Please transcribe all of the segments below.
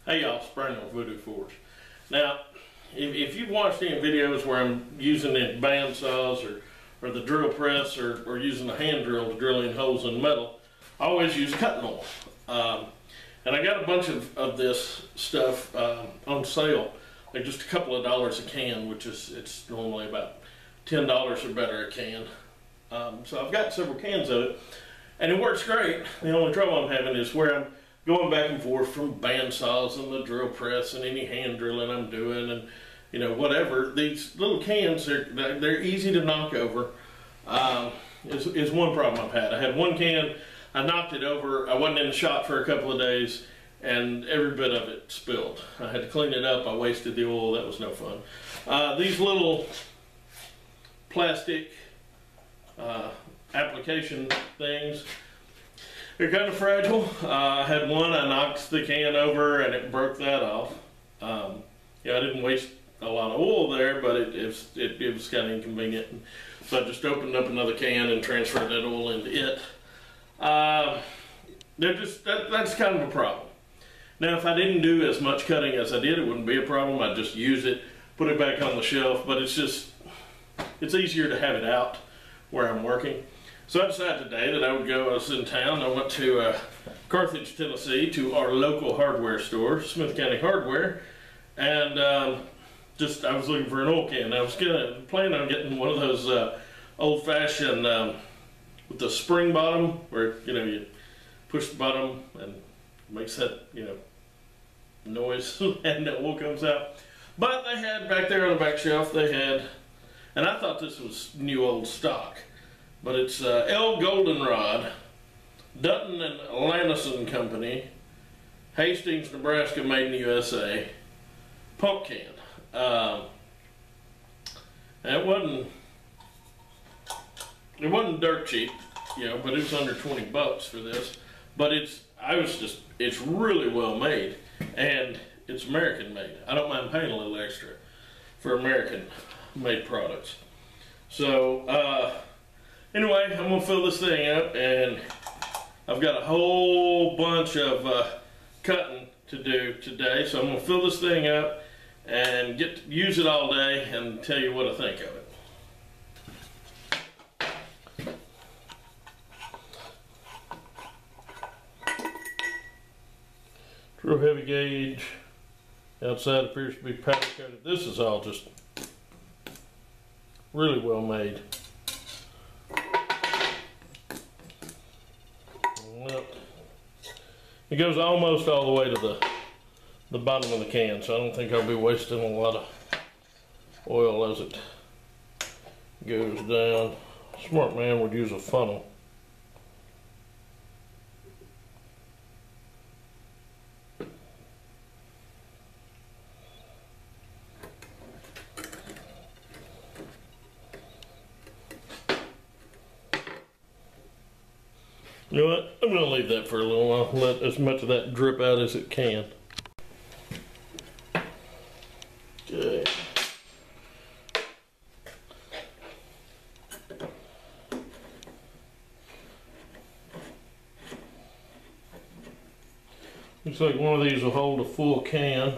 Hey y'all, it's Brandon with Voodoo Forge. Now, if you've watched any videos where I'm using the band saws or the drill press or using a hand drill to drill in holes in metal, I always use cutting oil. And I got a bunch of this stuff on sale, like just a couple of dollars a can, which is, it's normally about $10 or better a can. So I've got several cans of it, and it works great. The only trouble I'm having is where I'm going back and forth from band saws and the drill press and any hand drilling I'm doing and, you know, whatever. These little cans, they're easy to knock over. Is one problem I've had. I had one can, I knocked it over, I wasn't in the shop for a couple of days, and every bit of it spilled. I had to clean it up, I wasted the oil, that was no fun. These little plastic application things, they're kind of fragile. I had one, I knocked the can over and it broke that off. Yeah, I didn't waste a lot of oil there, but it was kind of inconvenient. So I just opened up another can and transferred that oil into it. That's kind of a problem. Now, if I didn't do as much cutting as I did, it wouldn't be a problem. I'd just use it, put it back on the shelf, but it's easier to have it out where I'm working. So I decided today that I would go, I was in town, I went to Carthage, Tennessee, to our local hardware store, Smith County Hardware, and I was looking for an oil can. I was planning on getting one of those old-fashioned with the spring bottom, where, you know, you push the bottom and it makes that, you know, noise and the oil comes out. But they had, back there on the back shelf, they had, and I thought this was new old stock, but it's L Goldenrod, Dutton-Lainson Company, Hastings, Nebraska, made in the USA, pump can. And it wasn't dirt cheap, you know, but it was under 20 bucks for this. But it's really well made, and it's American made. I don't mind paying a little extra for American made products. So anyway, I'm gonna fill this thing up, and I've got a whole bunch of cutting to do today. So I'm gonna fill this thing up and use it all day and tell you what I think of it. Real heavy gauge. Outside appears to be powder coated. This is all just really well made. Well, it goes almost all the way to the bottom of the can, so I don't think I'll be wasting a lot of oil as it goes down. A smart man would use a funnel. You know what? I'm going to leave that for a little while. Let as much of that drip out as it can. Okay. Looks like one of these will hold a full can.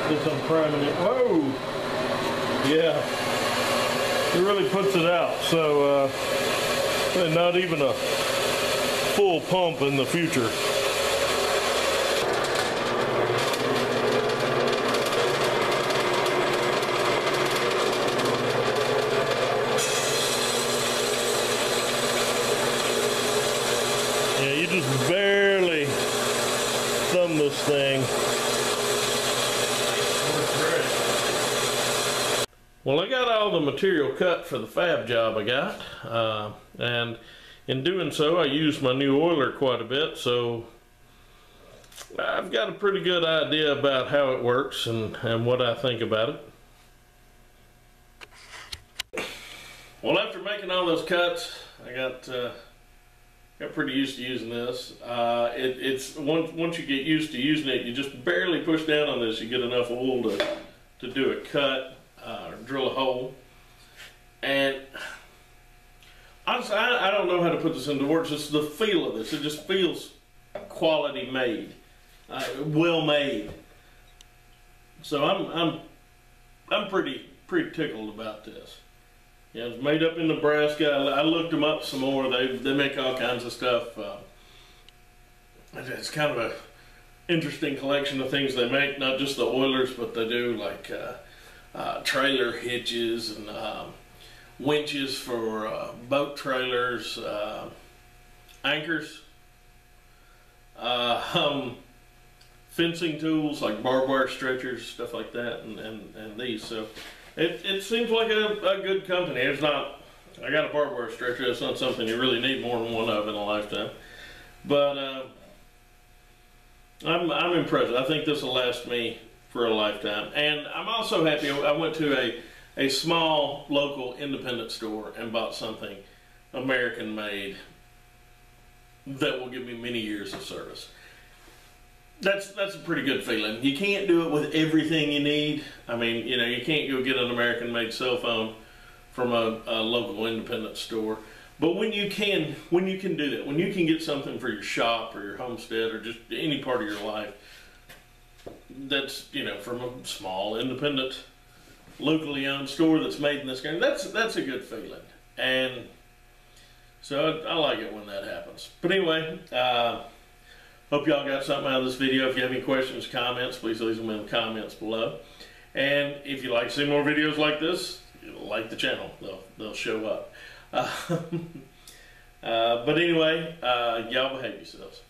This I'm priming it. Whoa! Yeah, it really puts it out, so not even a full pump in the future. Yeah, you just barely thumb this thing. Well, I got all the material cut for the fab job I got, and in doing so I used my new oiler quite a bit, so I've got a pretty good idea about how it works and what I think about it. Well, after making all those cuts, I got pretty used to using this. It's once you get used to using it, you just barely push down on this, you get enough oil to do a cut. Drill a hole, and honestly, I don't know how to put this into words. Just the feel of this. It just feels quality made, well made. So I'm pretty tickled about this. Yeah, it's made up in Nebraska. I looked them up some more. They make all kinds of stuff. It's kind of a interesting collection of things they make. Not just the oilers, but they do like trailer hitches and winches for boat trailers, anchors, fencing tools like barbed wire stretchers, stuff like that, and these. So it seems like a good company. It's not. I got a barbed wire stretcher. It's not something you really need more than one of in a lifetime. But I'm impressed. I think this will last me for a lifetime. And I'm also happy. I went to a small local independent store and bought something American made that will give me many years of service. That's a pretty good feeling. You can't do it with everything you need. I mean, you know, you can't go get an American made cell phone from a local independent store. But when you can do that, when you can get something for your shop or your homestead or just any part of your life that's, you know, from a small independent locally owned store that's made in this country, that's a good feeling. And so I like it when that happens. But anyway, hope y'all got something out of this video. If you have any questions, comments, please leave them in the comments below. And if you'd like to see more videos like this, like the channel, they'll show up. But anyway, y'all behave yourselves.